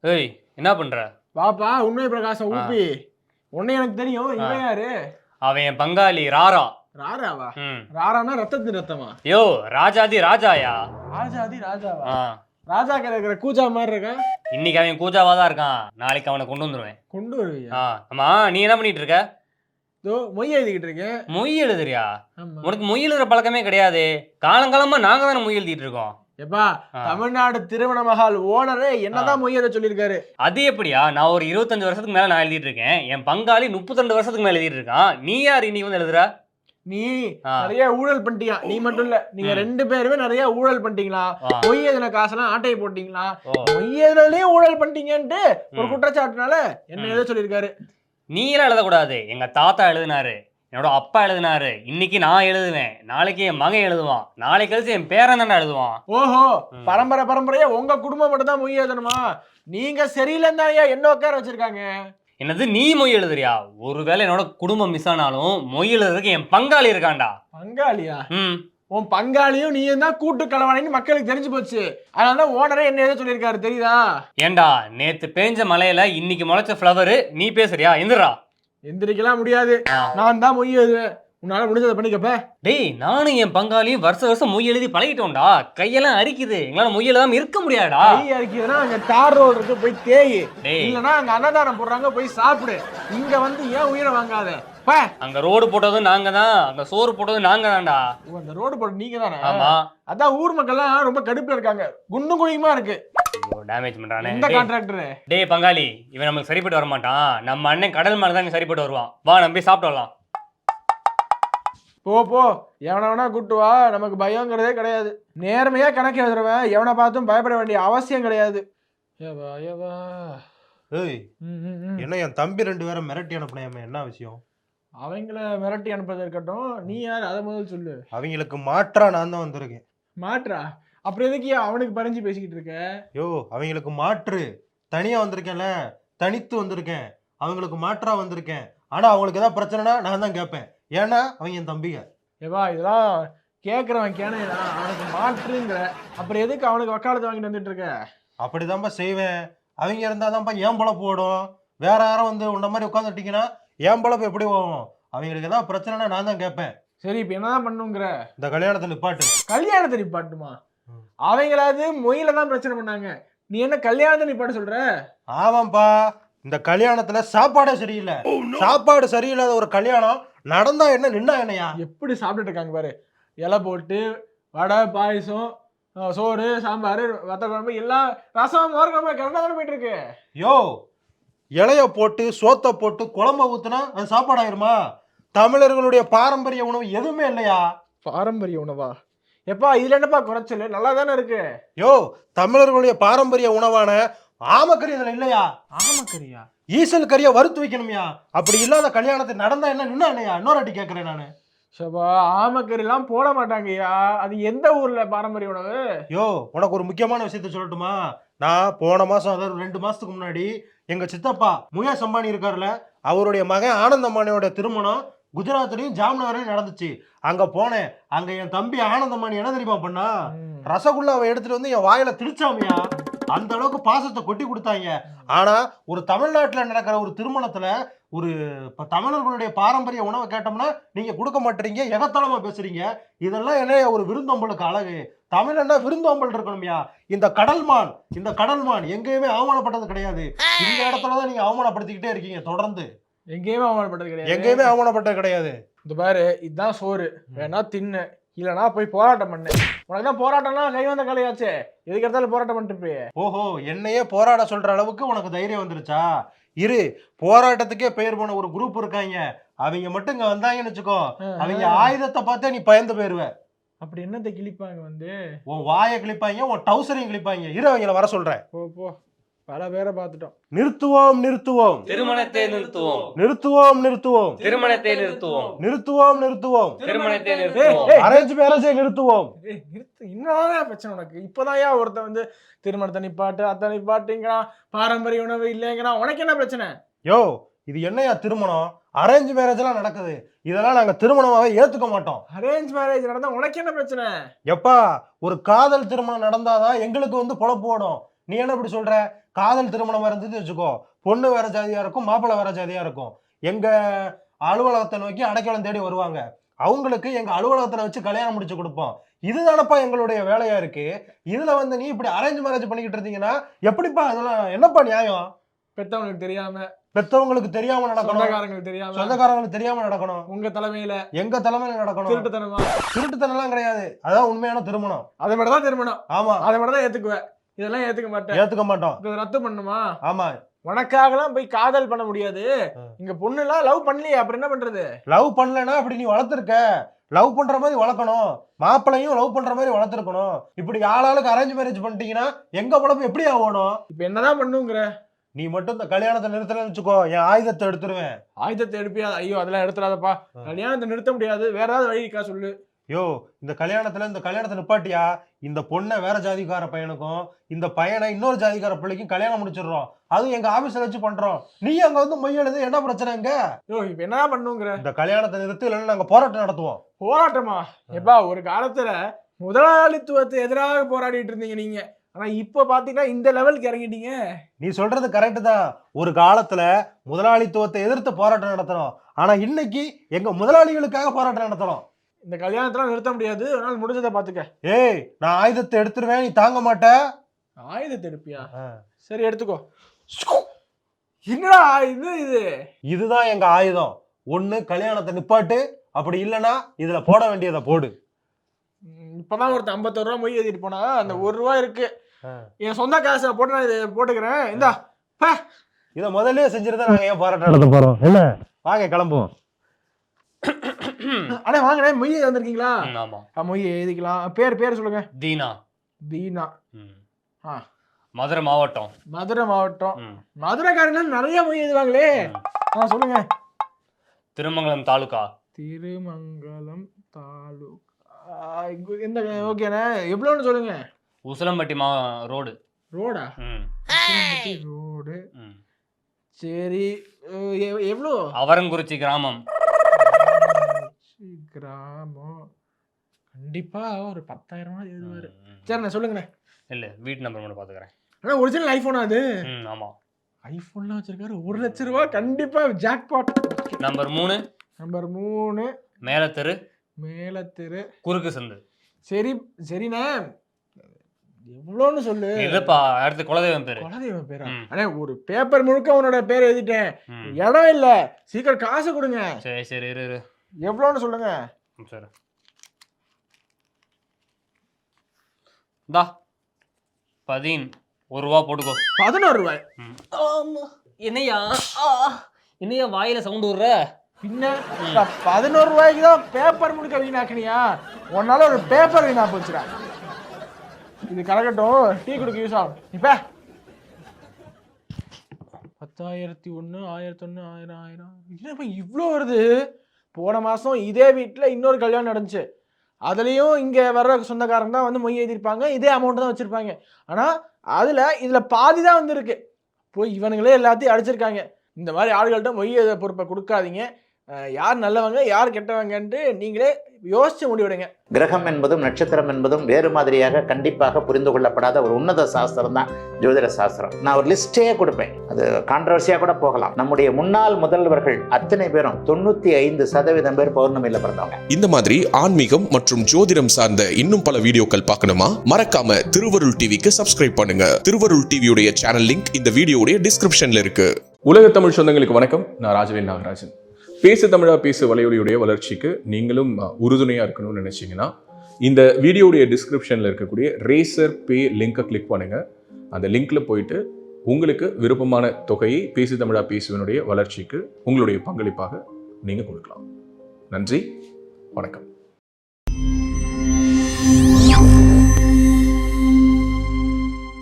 ஏய், என்ன பண்ற? வாப்பா உண்மை பிரகாசம் ஊப்பி. உன்னை எனக்கு தெரியும். இவன் யாரு? அவன் என் பங்காளி ராரா. ராராவா? ம். ராரானா ரத்தத்தின் ரத்தமா? யோ, ராஜாதி ராஜாயா. ராஜாதி ராஜாவா? ஆ. ராஜா கையில இருக்கிற கூஜா மாதிரி இருக்கா? இன்னைக்கு அவன் கூஜாவா தான் இருக்கான். நாளைக்கு அவனை கொண்டு வந்துருவேன். கொண்டு வருவியா? ஆமா, நீ என்ன பண்ணிட்டு இருக்க? இதோ மொய் எழுதிக்கிட்டு இருக்கேன். மொய் எழுதுறியா? ஆமா. உனக்கு மொய் எழுதுற பழக்கமே கிடையாது. காலங்காலமா நாங்க தானே மொய் எழுதிட்டு இருக்கோம். எப்பா தமிழ்நாடு திருமண மகால் ஓனரே என்னதான் மொய் எழுத சொல்லியிருக்காரு. அது எப்படியா? நான் ஒரு 25 வருஷத்துக்கு மேல நான் எழுதிட்டு இருக்கேன். என் பங்காளி 32 வருஷத்துக்கு மேல எழுதிட்டு இருக்கான். நீ யார் இன்னைக்கு வந்து எழுதுற? நீ நிறைய ஊழல் பண்ணிட்டியா? நீ மட்டும் இல்ல, நீங்க 2 பேருமே நிறைய ஊழல் பண்ணிட்டீங்களா? பொய் எதுல காசெல்லாம் ஆட்டையை போட்டீங்களா? பொய் எதுலயும் ஊழல் பண்ணிட்டீங்கன்ட்டு ஒரு குற்றச்சாட்டுனால என்ன எழுத சொல்லியிருக்காரு. நீ எல்லாம் எழுதக்கூடாது. எங்க தாத்தா எழுதினாரு, என்னோட அப்பா எழுதினாரு. இன்னைக்கு நான் எழுதுவேன், நாளைக்கு என் மகன் எழுதுவான், நாளைக்கு கழிச்சு என் பேரன் தானே எழுதுவான். ஓஹோ, பரம்பரை பரம்பரையா உங்க குடும்பம் மட்டும் தான் மொய் எழுதணுமா? நீங்க சரியில்லைன்னு தான் என்ன உட்கார வச்சிருக்காங்க. என்னது நீ மொய் எழுதுறியா? ஒருவேளை என்னோட குடும்பம் மிஸ் ஆனாலும் மொய் எழுதுறதுக்கு என் பங்காளி இருக்கான்டா. பங்காளியா? உன் பங்காளியும் நீ தான் கூட்டு களவாணின்னு மக்களுக்கு தெரிஞ்சு போச்சு. அதனாலதான் ஓனரே என்ன எழுத சொல்லியிருக்காரு தெரியுதா? ஏண்டா, நேத்து பேஞ்ச மலையில இன்னைக்கு முளைச்ச ஃப்ளவரு நீ பேசுறியா? எந்திரா. எந்திரிக்கலாம் முடியாது. நான் தான் மொய் எழுதுவேன். உன்னால முடிஞ்சதை பண்ணிக்கப்ப. டேய், நானும் என் பங்காளியும் வருஷம் மொய் எழுதி பழகிட்டோம்டா. கையெல்லாம் அரிக்குது. எங்களால மொய் எழுதாம இருக்க முடியாடா. கை அரிக்குதுன்னா அங்க தார் ரோடு இருக்கு, போய் தேய். இல்லன்னா அங்க அன்னதானம் போடுறாங்க, போய் சாப்பிடு. இங்க வந்து ஏன் உயிரை வாங்காத? அங்க ரோடு போட்டதும் நாங்க தான், அங்க சோறு போட்டதும் நாங்க தான்டா. அந்த ரோடு போட்டு நீங்க தானே? ஆமா. அதான் ஊர் மக்கள்லாம் ரொம்ப கடுப்புல இருக்காங்க. குண்டு குழியுமா இருக்கு. டேமேஜ் பண்றானே இந்த கான்ட்ராக்டர். டேய் பங்காளி, இவன் நமக்கு சரிப்பட்டு வர மாட்டான். நம்ம அண்ணன் கடல் மேல தான் சரிப்பட்டு வருவான். வா, நம்ம போய் சாப்பிட்டு வரலாம். போ எவனை வேணா கூட்டு வா. நமக்கு பயங்கிறதே கிடையாது. நேர்மையா கணக்கு எழுதுறவன் எவனை பார்த்தும் பயப்பட வேண்டிய அவசியம் கிடையாது. ஏய், என்ன என் தம்பி 2 பேரும் மிரட்டி அனுப்புனேன், என்ன விஷயம்? அவங்கள மிரட்டி அனுப்புறது இருக்கட்டும், நீ யார் அதை முதல் சொல்லு. அவங்களுக்கு மாற்றா நான் தான் வந்திருக்கேன். மாற்றா? அப்புறம் எதுக்கு அவனுக்கு பறிஞ்சு பேசிக்கிட்டு இருக்க? யோ, அவங்களுக்கு மாற்று. தனியா வந்திருக்கேன்ல, தனித்து வந்திருக்கேன். அவங்களுக்கு மாற்றா வந்திருக்கேன். ஆனா அவங்களுக்கு ஏதாவது பிரச்சனைனா நான் தான் கேட்பேன். ஏன்னா அவங்க என் தம்பிங்க. ஏவா, இதெல்லாம் கேட்கறவன் கேனா அவனுக்கு மாற்றுங்கிற, அப்புறம் எதுக்கு அவனுக்கு வக்காலத்து வாங்கிட்டு வந்துட்டு இருக்க? அப்படிதான்ப்பா செய்வேன். அவங்க இருந்தாதான்ப்பா ஏன் பொழப்பு ஓடும். வேற யாரும் வந்து உன்ன மாதிரி உட்காந்துட்டீங்கன்னா ஏன் பொழப்பு எப்படி போகும்? அவங்களுக்கு ஏதாவது பிரச்சனைனா நான் தான் கேட்பேன். சரி, இப்ப என்னதான் பண்ணுங்கிற? இந்த கல்யாணத்தை நிப்பாட்டு. கல்யாணத்தை நிப்பாட்டுமா? அவங்களாவது மொயில தான் பிரச்சனை பண்ணாங்க, நீ என்ன கல்யாணத்தை நிப்பாட்டு சொல்ற? ஆமாப்பா, இந்த கல்யாணத்துல சாப்பாடே சரியில்லை. சாப்பாடு சரியில்லாத ஒரு கல்யாணம் நடந்தா என்ன, நின்னா என்னையா? எப்படி சாப்பிட்டுட்டு இருக்காங்க பாரு. இலை போட்டு வடை, பாயசம், சோறு, சாம்பார், வத்த குழம்பு, எல்லாம் ரசம், மோர் குழம்பு கரெக்டாக தானே போயிட்டு இருக்கு. யோ, இலைய போட்டு சோத்தை போட்டு குழம்ப ஊத்துனா அது சாப்பாடு ஆயிருமா? தமிழர்களுடைய பாரம்பரிய உணவு எதுவுமே இல்லையா? பாரம்பரிய உணவா? எப்பா இதுல என்னப்பா குறைச்சல்? நல்லா தானே இருக்கு. யோ, தமிழர்களுடைய பாரம்பரிய உணவான ஆமக்கறி இதுல இல்லையா? ஆமக்கறியா? ஈசல் கறியை வறுத்து வைக்கணும்யா. அப்படி இல்லாத கல்யாணத்தை நடந்தா என்ன, நின்னா என்னையா? இன்னொரு வாட்டி கேட்கறேன் நானு. சபா, ஆமக்கறி எல்லாம் போட மாட்டாங்கய்யா. அது எந்த ஊர்ல பாரம்பரிய உணவு? யோ, உனக்கு ஒரு முக்கியமான விஷயத்த சொல்லட்டுமா? நான் போன மாசம், அதாவது 2 மாசத்துக்கு முன்னாடி, எங்க சித்தப்பா முகேஷ் அம்பானி இருக்காருல்ல, அவருடைய மகன் ஆனந்த் அம்பானியோட திருமணம் குஜராத்லயும் ஜாம்நகர்லயும் நடந்துச்சு. அங்க போனேன். அங்க என் தம்பி ஆனந்த் அம்பானி என்ன தெரியுமா பண்ணா? ரசகுல்லாவை எடுத்துட்டு வந்து என் வாயில திணிச்சாமையா. அந்த அளவுக்கு பாசத்தை கொட்டி கொடுத்தாங்க. ஆனா ஒரு தமிழ்நாட்டுல நடக்கிற ஒரு திருமணத்துல ஒரு தமிழர்களுடைய பாரம்பரிய உணவை கேட்டோம்னா நீங்க கொடுக்க மாட்டீங்க, எகத்தளமா பேசுறீங்க. இதெல்லாம் என்ன ஒரு விருந்தோம்பலுக்கு அழகு? தமிழ்னா விருந்தோம்பல் இருக்கணும்யா. இந்த கடல்மான் எங்கேயுமே அவமானப்பட்டது கிடையாது. இந்த இடத்துலதான் நீங்க அவமானப்படுத்திக்கிட்டே இருக்கீங்க தொடர்ந்து. எங்கேயுமே அவமானப்பட்டது கிடையாது. எங்கேயுமே அவமானப்பட்டது கிடையாது. இந்த பாரு, இதுதான் சோறு. வேணா தின்னு, இல்லனா போய் போராட்டம் பண்ணு. உனக்கு தான் போராட்டம்லாம் கை வந்த கலையாச்சே, எதுக்கு எடுத்தாலும் போராட்டம் பண்ணிட்டு. ஓஹோ, என்னையே போராட சொல்ற அளவுக்கு உனக்கு தைரியம் வந்துருச்சா? இரு, போராட்டத்துக்கே பெயர் போன ஒரு குரூப் இருக்காங்க. அவங்க மட்டும் இங்க வந்தாங்கன்னு வச்சுக்கோ, அவங்க ஆயுதத்தை பார்த்தே நீ பயந்து போயிருவ. அப்படி என்னத்தை கிழிப்பாங்க வந்து? உன் வாயை கிழிப்பாங்க, உன் டவுசரையும் கிழிப்பாங்க. இரு, அவங்கள வர சொல்றேன். போ, பல பேரை பார்த்துட்டோம். நிறுத்துவோம் திருமணத்தை நிறுத்துவோம். திருமணத்தை நிறுத்துவோம். திருமணத்தை நிறுத்துவோம். அரேஞ்ச் மேரேஜை நிறுத்துவோம். என்னதான் பிரச்சனை உனக்கு? இப்பதான் ஒருத்த வந்து திருமணத்தை நிப்பாட்டு, அத்தை நிப்பாட்டுங்கிறான், பாரம்பரிய உணவு இல்லைங்கிறான். உனக்கு என்ன பிரச்சனை? யோ, இது என்னையா திருமணம்? அரேஞ்ச் மேரேஜ் எல்லாம் நடக்குது. இதெல்லாம் நாங்க திருமணமாவே ஏத்துக்க மாட்டோம். அரேஞ்ச் மேரேஜ் நடந்தா உனக்கு என்ன பிரச்சனை? எப்பா, ஒரு காதல் திருமணம் நடந்தாதான் எங்களுக்கு வந்து பொழப்பு ஓடும். நீ என்ன இப்படி சொல்ற? காதல் திருமணமா இருந்தது வச்சுக்கோ, பொண்ணு வேற ஜாதியா இருக்கும், மாப்பிள்ளை வேற ஜாதியா இருக்கும். எங்க அலுவலகத்தை நோக்கி அடைக்கலம் தேடி வருவாங்க. அவங்களுக்கு எங்க அலுவலகத்துல வச்சு கல்யாணம் முடிச்சு கொடுப்போம். இதுதானப்பா எங்களுடைய வேலையா இருக்கு. இதுல நீ இப்படி அரேஞ்ச் மேரேஜ் பண்ணிக்கிட்டு இருந்தீங்கன்னா எப்படிப்பா? அதெல்லாம் என்னப்பா நியாயம்? பெத்தவங்களுக்கு தெரியாம, பெத்தவங்களுக்கு தெரியாம நடக்கணும், சொந்தக்காரங்களுக்கு தெரியாம நடக்கணும். உங்க தலைமையில, எங்க தலைமையில நடக்கணும். திருட்டுத்தனம் எல்லாம் கிடையாது. அதான் உண்மையான திருமணம். அதை மட்டும் தான் திருமணம். ஆமா, அதை மட்டும் தான் ஏத்துக்குவேன். இதெல்லாம் ஏத்துக்க மாட்டோம். ரத்து பண்ணுமா? ஆமா, உனக்காகலாம் போய் காதல் பண்ண முடியாது. இங்க பொண்ணு எல்லாம் லவ் பண்ணலையே, அப்புறம் என்ன பண்றது? லவ் பண்ணலன்னா அப்படி நீ வளர்த்திருக்க, லவ் பண்ற மாதிரி வளர்க்கணும். மாப்பிளையும் லவ் பண்ற மாதிரி வளர்த்திருக்கணும். இப்படி ஆளாளுக்கு அரேஞ்ச் மேரேஜ் பண்ணிட்டீங்கன்னா எங்க பழப்பு எப்படி ஆகணும்? இப்ப என்னதான் பண்ணுங்கிற? நீ மட்டும் இந்த கல்யாணத்தை நிறுத்தலன்னு வச்சுக்கோ, என் ஆயுதத்தை எடுத்துருவேன். ஆயுதத்தை எடுப்பியா? ஐயோ அதெல்லாம் எடுத்துறாதப்பா. கல்யாணத்தை நிறுத்த முடியாது, வேற ஏதாவது வழி இருக்கா சொல்லு. யோ, இந்த கல்யாணத்தை நிப்பாட்டியா, இந்த பொண்ணை வேற ஜாதிக்கார பையனுக்கும் இந்த பையனை இன்னொரு ஜாதிக்கார பிள்ளைக்கும் கல்யாணம் முடிச்சிடுறோம். அதுவும் எங்க ஆபீஸ்ல வச்சு பண்றோம். நீ அங்க மொய் எழுது, என்ன பிரச்சனை? இங்க யோ இப்ப என்னதான் பண்ணுங்கிற? இந்த கல்யாணத்தை நிறுத்து, இல்லைன்னா நாங்க போராட்டம் நடத்துவோம். போராட்டமா? எப்பா, ஒரு காலத்துல முதலாளித்துவத்தை எதிராக போராடிட்டு இருந்தீங்க நீங்க. ஆனா இப்ப பாத்தீங்கன்னா இந்த லெவலுக்கு இறங்கிட்டீங்க. நீ சொல்றது கரெக்ட் தான். ஒரு காலத்துல முதலாளித்துவத்தை எதிர்த்து போராட்டம் நடத்தணும். ஆனா இன்னைக்கு எங்க முதலாளிகளுக்காக போராட்டம் நடத்தணும். இந்த கல்யாணத்தெல்லாம் நிறுத்த முடியாது, அதனால முடிஞ்சதை பாத்துக்க. ஏய், நான் ஆயுதத்தை எடுத்துருவேன், நீ தாங்க மாட்ட. ஆயுதத்தை எடுப்பியா? சரி எடுத்துக்கோ. என்னடா இது? இதுதான் எங்க ஆயுதம். ஒண்ணு கல்யாணத்தை நிப்பாட்டு, அப்படி இல்லைன்னா இதுல போட வேண்டியதை போடு. இப்பதான் ஒருத்தர் 51 ரூபா மொய் எழுதிட்டு போனா, அந்த 1 ரூபா இருக்கு, என் சொந்த காசை போட்டு நான் இதை போட்டுக்கிறேன். இந்தா இதை முதல்ல செஞ்சிருந்தா நாங்க ஏன் போராட்டம் நடத்த போறோம்? என்ன, வாங்க கிளம்புவோம். அண்ணே வாங்க, மொய் வந்திருக்கீங்களா? ஆமா, மொய் எழுதிக்கலாம். பேர் சொல்லுங்க. தீனா. மதுரை மாவட்டம். மதுரைக்காரங்க நிறைய மொய் எழுதுவாங்களே, சொல்லுங்க. திருமங்கலம் தாலுகா. இந்த ஓகேண்ணே, எவ்வளோன்னு சொல்லுங்க. உசிலம்பட்டி ரோடா? ரோடு. சரி, எவ்வளோ? அவரங்குறிச்சி கிராமம். கண்டிப்பா ஒரு 10,000 எழுதுவாரு. சரிண்ணே சொல்லுங்கண்ணே. இல்ல, வீட்டு நம்பர் மட்டும் பாத்துக்கிறேன். ஆனா ஒரிஜினல் ஐபோனா அது? ஆமா, ஐபோன்லாம் வச்சிருக்காரு. 1 லட்சம் ரூபாய் கண்டிப்பா ஜாக்பாட். நம்பர் 3 மேலத்தெரு குறுக்கு சந்து. சரிண்ணே, எவ்வளோன்னு சொல்லு. இல்லப்பா, அடுத்து குலதெய்வம் பேரா? அண்ணே ஒரு பேப்பர் முழுக்க உன்னோட பேர் எழுதிட்டேன், இடம் இல்ல, சீக்கிரம் காசு கொடுங்க. சரி இரு. எவ்வளோன்னு சொல்லுங்க. சரி, இந்தா 11 ரூபா போட்டுக்கோ. 11 ரூபாய்? என்னையா வாயில சவுண்ட் விடுற? பின்ன 11 ரூபாய்க்கு தான் பேப்பர் முழுக்க வீணாக்குனியா? உன்னால ஒரு பேப்பர் வீணா போச்சுடா. இது கலக்கட்டும், டீ குடிக்க யூஸ் ஆகும். இப்ப 10,001 1001 1000 என்னப்பா இவ்வளோ வருது? போன மாசம் இதே வீட்டில் இன்னொரு கல்யாணம் நடந்துச்சு. அதுலேயும் இங்கே வர்ற சொந்தக்காரங்க தான் மொய் எழுதியிருப்பாங்க, இதே அமௌண்ட் தான் வச்சுருப்பாங்க. ஆனால் இதில் பாதி தான் வந்துருக்கு. போய் இவனுங்களே எல்லாத்தையும் அடிச்சிருக்காங்க. இந்த மாதிரி ஆளுகள்கிட்ட மொய் எழுத பொறுப்பை கொடுக்காதீங்க. யார் நல்லவங்க யார் கெட்டவங்கன்ட்டு நீங்களே யோசிச்சு முடிவிடுங்க. கிரகம் என்பதும் நட்சத்திரம் என்பதும் வேறு மாதிரியாக கண்டிப்பாக புரிந்து கொள்ளப்படாத ஒரு உன்னத சாஸ்திரம் தான் ஜோதிட சாஸ்திரம். நான் ஒரு லிஸ்டே கொடுப்பேன், அது கான்ட்ரவர்சியா கூட போகலாம். நம்முடைய முன்னாள் முதல்வர்கள் அத்தனை பேரும் 95% பேர் பௌர்ணமியில பிறந்தவங்க. இந்த மாதிரி ஆன்மீகம் மற்றும் ஜோதிடம் சார்ந்த இன்னும் பல வீடியோக்கள் பார்க்கணுமா? மறக்காம திருவருள் டிவிக்கு சப்ஸ்கிரைப் பண்ணுங்க. திருவருள் டிவியுடைய சேனல் லிங்க் இந்த வீடியோடைய டிஸ்கிரிப்ஷன்ல இருக்கு. உலக தமிழ் சொந்தங்களுக்கு வணக்கம். நான் ராஜவேல் நாகராஜன். பேசு தமிழா பேசு வலையொலியுடைய வளர்ச்சிக்கு நீங்களும் உறுதுணையாக இருக்கணும்னு நினச்சிங்கன்னா இந்த வீடியோடைய டிஸ்கிரிப்ஷனில் இருக்கக்கூடிய ரேசர் பே லிங்கை கிளிக் பண்ணுங்கள். அந்த லிங்க்கில் போயிட்டு உங்களுக்கு விருப்பமான தொகையை பேசு தமிழா பேசுவனுடைய வளர்ச்சிக்கு உங்களுடைய பங்களிப்பாக நீங்கள் கொடுக்கலாம். நன்றி, வணக்கம்.